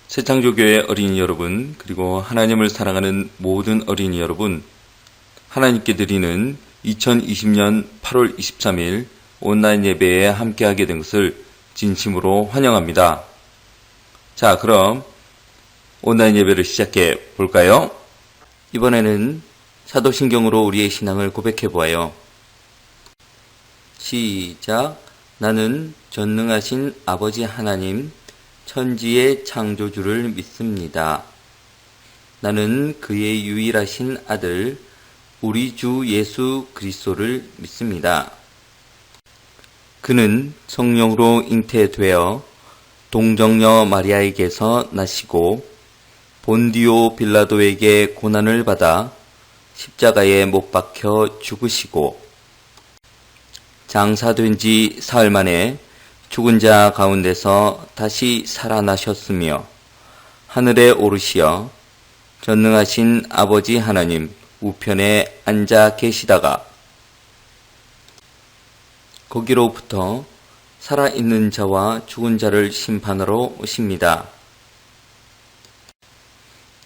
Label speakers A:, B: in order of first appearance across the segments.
A: 새창조교회 어린이 여러분, 그리고 하나님을 사랑하는 모든 어린이 여러분, 하나님께 드리는 2020년 8월 23일 온라인 예배에 함께하게 된 것을 진심으로 환영합니다. 자, 그럼 온라인 예배를 시작해 볼까요? 이번에는 사도신경으로 우리의 신앙을 고백해 보아요. 시작. 나는 전능하신 아버지 하나님, 천지의 창조주를 믿습니다. 나는 그의 유일하신 아들, 우리 주 예수 그리스도를 믿습니다. 그는 성령으로 잉태되어 동정녀 마리아에게서 나시고 본디오 빌라도에게 고난을 받아 십자가에 못 박혀 죽으시고 장사된 지 사흘 만에 죽은 자 가운데서 다시 살아나셨으며 하늘에 오르시어 전능하신 아버지 하나님 우편에 앉아 계시다가 거기로부터 살아있는 자와 죽은 자를 심판하러 오십니다.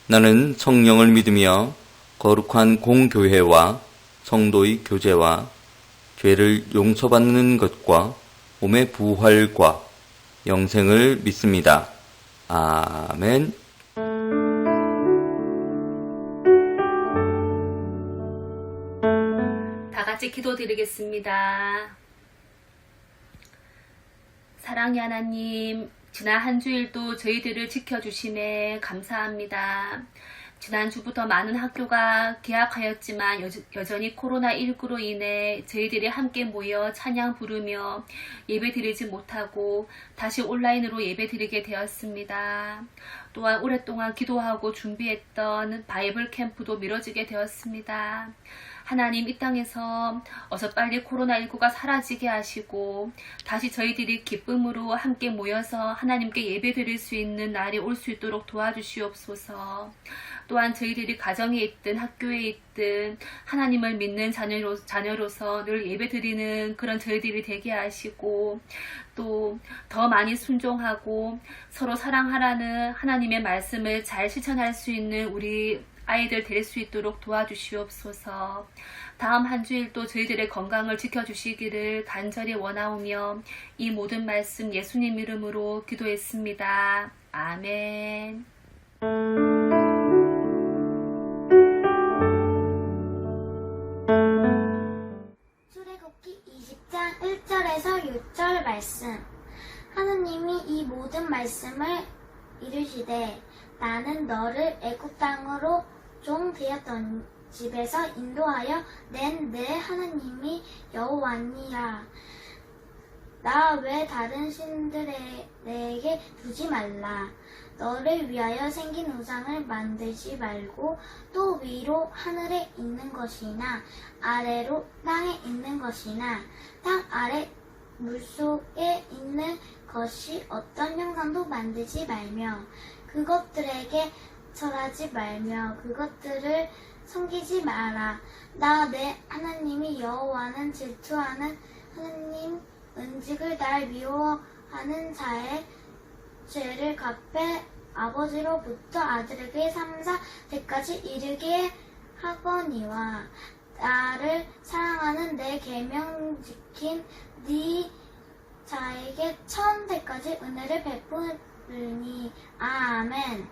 A: 나는 성령을 믿으며 거룩한 공교회와 성도의 교제와 죄를 용서받는 것과 몸의 부활과 영생을 믿습니다. 아멘.
B: 다 같이 기도드리겠습니다. 사랑의 하나님, 지난 한 주일도 저희들을 지켜주심에 감사합니다. 지난주부터 많은 학교가 개학하였지만 여전히 코로나19로 인해 저희들이 함께 모여 찬양 부르며 예배드리지 못하고 다시 온라인으로 예배드리게 되었습니다. 또한 오랫동안 기도하고 준비했던 바이블 캠프도 미뤄지게 되었습니다. 하나님, 이 땅에서 어서 빨리 코로나19가 사라지게 하시고 다시 저희들이 기쁨으로 함께 모여서 하나님께 예배드릴 수 있는 날이 올 수 있도록 도와주시옵소서. 또한 저희들이 가정에 있든 학교에 있든 하나님을 믿는 자녀로서 늘 예배드리는 그런 저희들이 되게 하시고 또 더 많이 순종하고 서로 사랑하라는 하나님의 말씀을 잘 실천할 수 있는 우리 아이들 될 수 있도록 도와주시옵소서. 다음 한 주일도 저희들의 건강을 지켜주시기를 간절히 원하오며 이 모든 말씀 예수님 이름으로 기도했습니다. 아멘.
C: 출애굽기 20장 1절에서 6절 말씀. 하느님이 이 모든 말씀을 이르시되 나는 너를 애굽 땅으로 종 되었던 집에서 인도하여 낸 내 하나님이 여호와니라. 나 외 다른 신들에게 두지 말라. 너를 위하여 생긴 우상을 만들지 말고 또 위로 하늘에 있는 것이나 아래로 땅에 있는 것이나 땅 아래 물속에 있는 것이 어떤 형상도 만들지 말며 그것들에게 절하지 말며 그것들을 섬기지 마라. 나 내 하나님이 여호와는 질투하는 하나님, 은직을 날 미워하는 자의 죄를 갚해 아버지로부터 아들에게 3~4대까지 이르게 하거니와 나를 사랑하는 내 계명 지킨 네 자에게 1000대까지 은혜를 베푸리니. 아멘.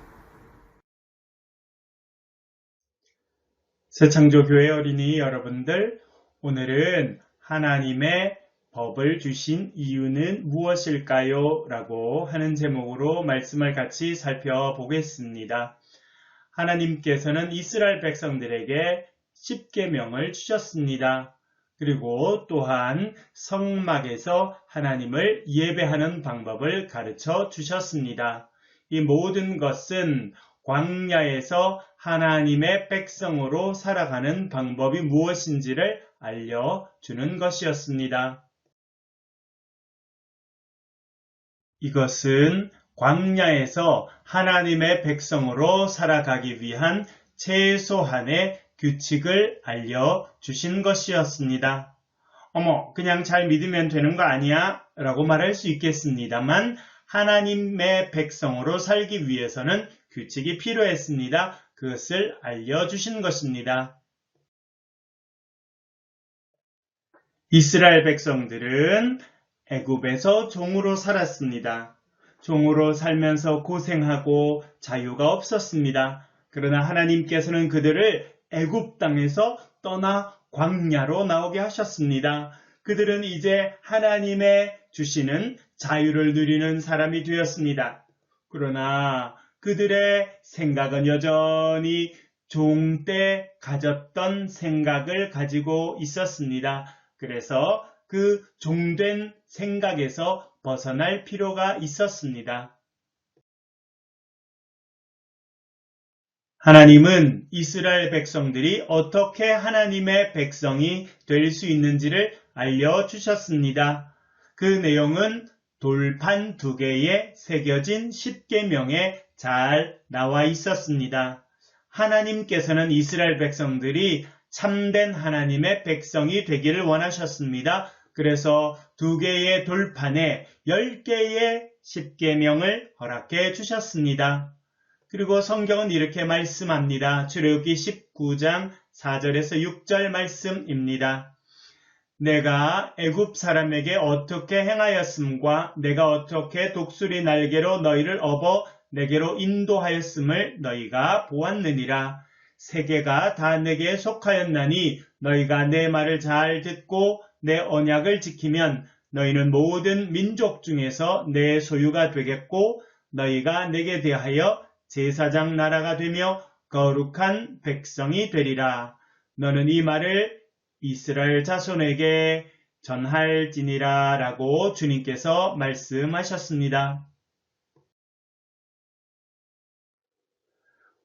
D: 새창조교회 어린이 여러분들, 오늘은 하나님의 법을 주신 이유는 무엇일까요? 라고 하는 제목으로 말씀을 같이 살펴보겠습니다. 하나님께서는 이스라엘 백성들에게 10계명을 주셨습니다. 그리고 또한 성막에서 하나님을 예배하는 방법을 가르쳐 주셨습니다. 이 모든 것은 광야에서 하나님의 백성으로 살아가는 방법이 무엇인지를 알려주는 것이었습니다. 이것은 광야에서 하나님의 백성으로 살아가기 위한 최소한의 규칙을 알려주신 것이었습니다. 어머, 그냥 잘 믿으면 되는 거 아니야? 라고 말할 수 있겠습니다만 하나님의 백성으로 살기 위해서는 규칙이 필요했습니다. 그것을 알려주신 것입니다. 이스라엘 백성들은 애굽에서 종으로 살았습니다. 종으로 살면서 고생하고 자유가 없었습니다. 그러나 하나님께서는 그들을 애굽 땅에서 떠나 광야로 나오게 하셨습니다. 그들은 이제 하나님의 주시는 자유를 누리는 사람이 되었습니다. 그러나 그들의 생각은 여전히 종 때 가졌던 생각을 가지고 있었습니다. 그래서 그 종된 생각에서 벗어날 필요가 있었습니다. 하나님은 이스라엘 백성들이 어떻게 하나님의 백성이 될 수 있는지를 알려주셨습니다. 그 내용은 돌판 2개에 새겨진 10계명에 잘 나와 있었습니다. 하나님께서는 이스라엘 백성들이 참된 하나님의 백성이 되기를 원하셨습니다. 그래서 2개의 돌판에 10개의 10계명을 허락해 주셨습니다. 그리고 성경은 이렇게 말씀합니다. 출애굽기 19장 4절에서 6절 말씀입니다. 내가 애굽 사람에게 어떻게 행하였음과 내가 어떻게 독수리 날개로 너희를 업어 내게로 인도하였음을 너희가 보았느니라. 세계가 다 내게 속하였나니 너희가 내 말을 잘 듣고 내 언약을 지키면 너희는 모든 민족 중에서 내 소유가 되겠고 너희가 내게 대하여 제사장 나라가 되며 거룩한 백성이 되리라. 너는 이 말을 이스라엘 자손에게 전할지니라 라고 주님께서 말씀하셨습니다.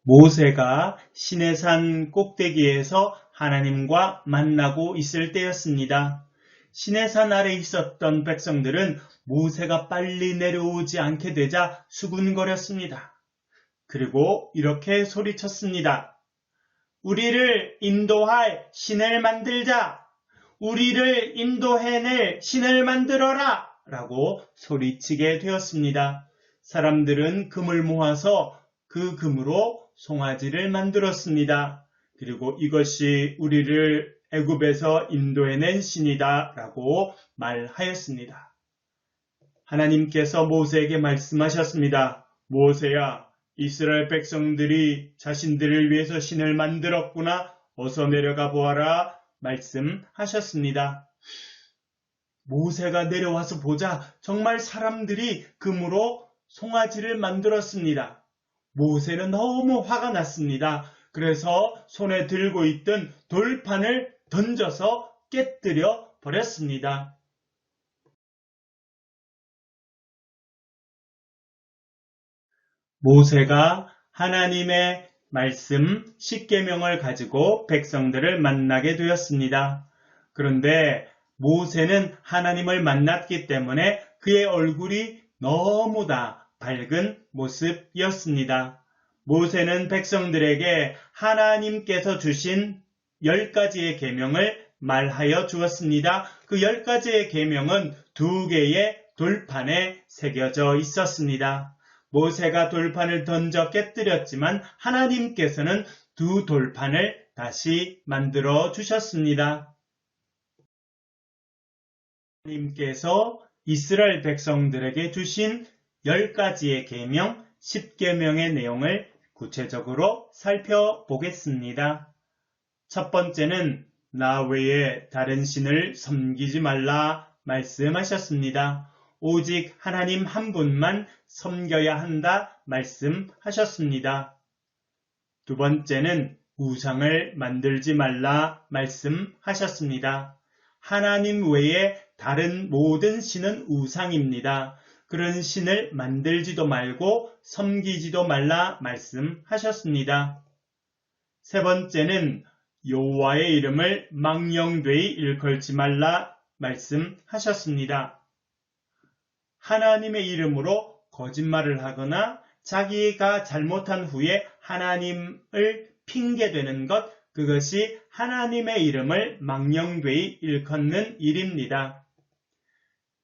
D: 모세가 시내산 꼭대기에서 하나님과 만나고 있을 때였습니다. 시내산 아래 있었던 백성들은 모세가 빨리 내려오지 않게 되자 수군거렸습니다. 그리고 이렇게 소리쳤습니다. 우리를 인도할 신을 만들자! 우리를 인도해낼 신을 만들어라! 라고 소리치게 되었습니다. 사람들은 금을 모아서 그 금으로 송아지를 만들었습니다. 그리고 이것이 우리를 애굽에서 인도해낸 신이다 라고 말하였습니다. 하나님께서 모세에게 말씀하셨습니다. 모세야, 이스라엘 백성들이 자신들을 위해서 신을 만들었구나. 어서 내려가 보아라. 말씀하셨습니다. 모세가 내려와서 보자 정말 사람들이 금으로 송아지를 만들었습니다. 모세는 너무 화가 났습니다. 그래서 손에 들고 있던 돌판을 던져서 깨뜨려 버렸습니다. 모세가 하나님의 말씀 10계명을 가지고 백성들을 만나게 되었습니다. 그런데 모세는 하나님을 만났기 때문에 그의 얼굴이 너무 다 밝은 모습이었습니다. 모세는 백성들에게 하나님께서 주신 10가지의 계명을 말하여 주었습니다. 그 10가지의 계명은 2개의 돌판에 새겨져 있었습니다. 모세가 돌판을 던져 깨뜨렸지만 하나님께서는 2 돌판을 다시 만들어 주셨습니다. 하나님께서 이스라엘 백성들에게 주신 10가지의 계명, 10계명의 내용을 구체적으로 살펴보겠습니다. 첫 번째는 나 외에 다른 신을 섬기지 말라 말씀하셨습니다. 오직 하나님 한 분만 섬겨야 한다 말씀하셨습니다. 두 번째는 우상을 만들지 말라 말씀하셨습니다. 하나님 외에 다른 모든 신은 우상입니다. 그런 신을 만들지도 말고 섬기지도 말라 말씀하셨습니다. 세 번째는 여호와의 이름을 망령되이 일컬지 말라 말씀하셨습니다. 하나님의 이름으로 거짓말을 하거나 자기가 잘못한 후에 하나님을 핑계대는 것, 그것이 하나님의 이름을 망령되이 일컫는 일입니다.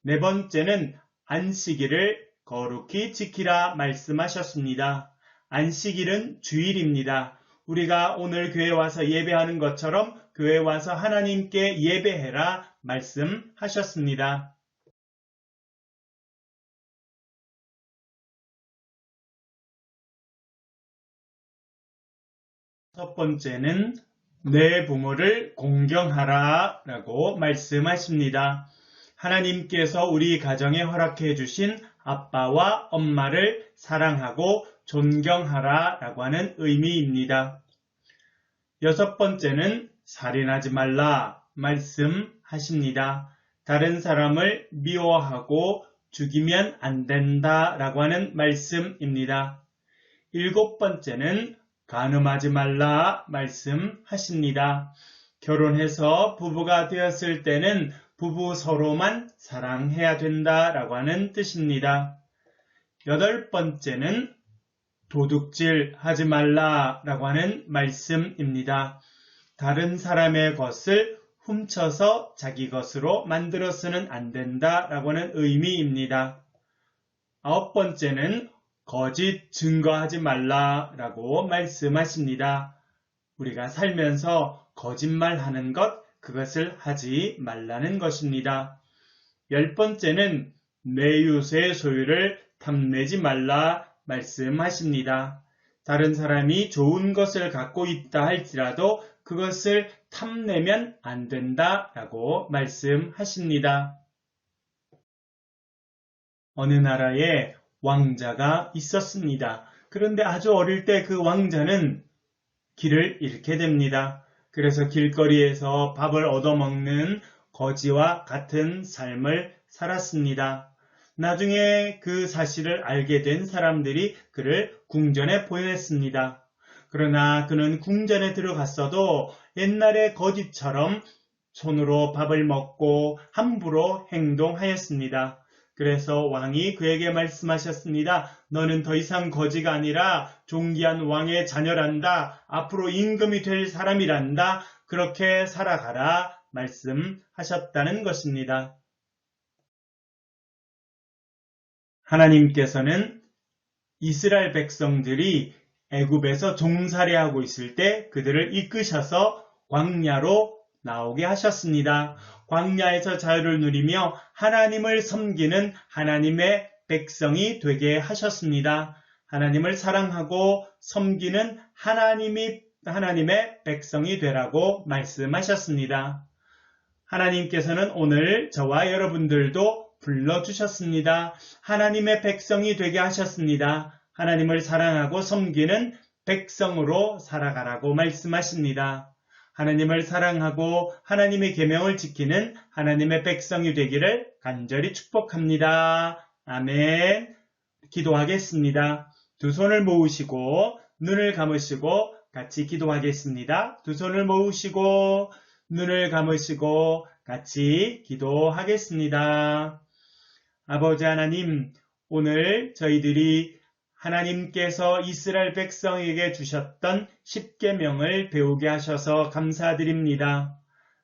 D: 네 번째는 안식일을 거룩히 지키라 말씀하셨습니다. 안식일은 주일입니다. 우리가 오늘 교회 와서 예배하는 것처럼 교회 와서 하나님께 예배해라 말씀하셨습니다. 첫 번째는 내 부모를 공경하라 라고 말씀하십니다. 하나님께서 우리 가정에 허락해 주신 아빠와 엄마를 사랑하고 존경하라 라고 하는 의미입니다. 여섯 번째는 살인하지 말라 말씀하십니다. 다른 사람을 미워하고 죽이면 안 된다 라고 하는 말씀입니다. 일곱 번째는 간음하지 말라 말씀하십니다. 결혼해서 부부가 되었을 때는 부부 서로만 사랑해야 된다라고 하는 뜻입니다. 여덟 번째는 도둑질 하지 말라라고 하는 말씀입니다. 다른 사람의 것을 훔쳐서 자기 것으로 만들어서는 안 된다라고 하는 의미입니다. 아홉 번째는 거짓 증거하지 말라라고 말씀하십니다. 우리가 살면서 거짓말하는 것, 그것을 하지 말라는 것입니다. 열 번째는 내 이웃의 소유를 탐내지 말라 말씀하십니다. 다른 사람이 좋은 것을 갖고 있다 할지라도 그것을 탐내면 안 된다라고 말씀하십니다. 어느 나라에 왕자가 있었습니다. 그런데 아주 어릴 때 그 왕자는 길을 잃게 됩니다. 그래서 길거리에서 밥을 얻어먹는 거지와 같은 삶을 살았습니다. 나중에 그 사실을 알게 된 사람들이 그를 궁전에 보냈습니다. 그러나 그는 궁전에 들어갔어도 옛날의 거지처럼 손으로 밥을 먹고 함부로 행동하였습니다. 그래서 왕이 그에게 말씀하셨습니다. 너는 더 이상 거지가 아니라 존귀한 왕의 자녀란다. 앞으로 임금이 될 사람이란다. 그렇게 살아가라 말씀하셨다는 것입니다. 하나님께서는 이스라엘 백성들이 애굽에서 종살이하고 있을 때 그들을 이끄셔서 광야로 나오게 하셨습니다. 광야에서 자유를 누리며 하나님을 섬기는 하나님의 백성이 되게 하셨습니다. 하나님을 사랑하고 섬기는 하나님의 백성이 되라고 말씀하셨습니다. 하나님께서는 오늘 저와 여러분들도 불러주셨습니다. 하나님의 백성이 되게 하셨습니다. 하나님을 사랑하고 섬기는 백성으로 살아가라고 말씀하십니다. 하나님을 사랑하고 하나님의 계명을 지키는 하나님의 백성이 되기를 간절히 축복합니다. 아멘. 기도하겠습니다. 두 손을 모으시고 눈을 감으시고 같이 기도하겠습니다. 두 손을 모으시고 눈을 감으시고 같이 기도하겠습니다. 아버지 하나님, 오늘 저희들이 하나님께서 이스라엘 백성에게 주셨던 10계명을 배우게 하셔서 감사드립니다.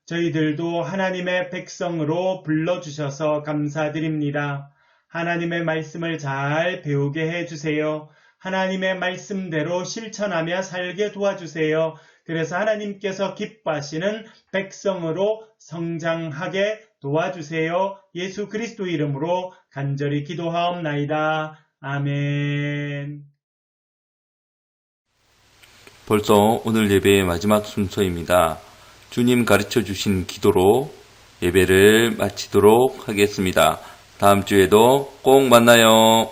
D: 저희들도 하나님의 백성으로 불러주셔서 감사드립니다. 하나님의 말씀을 잘 배우게 해주세요. 하나님의 말씀대로 실천하며 살게 도와주세요. 그래서 하나님께서 기뻐하시는 백성으로 성장하게 도와주세요. 예수 그리스도 이름으로 간절히 기도하옵나이다. 아멘.
A: 벌써 오늘 예배의 마지막 순서입니다. 주님 가르쳐 주신 기도로 예배를 마치도록 하겠습니다. 다음 주에도 꼭 만나요.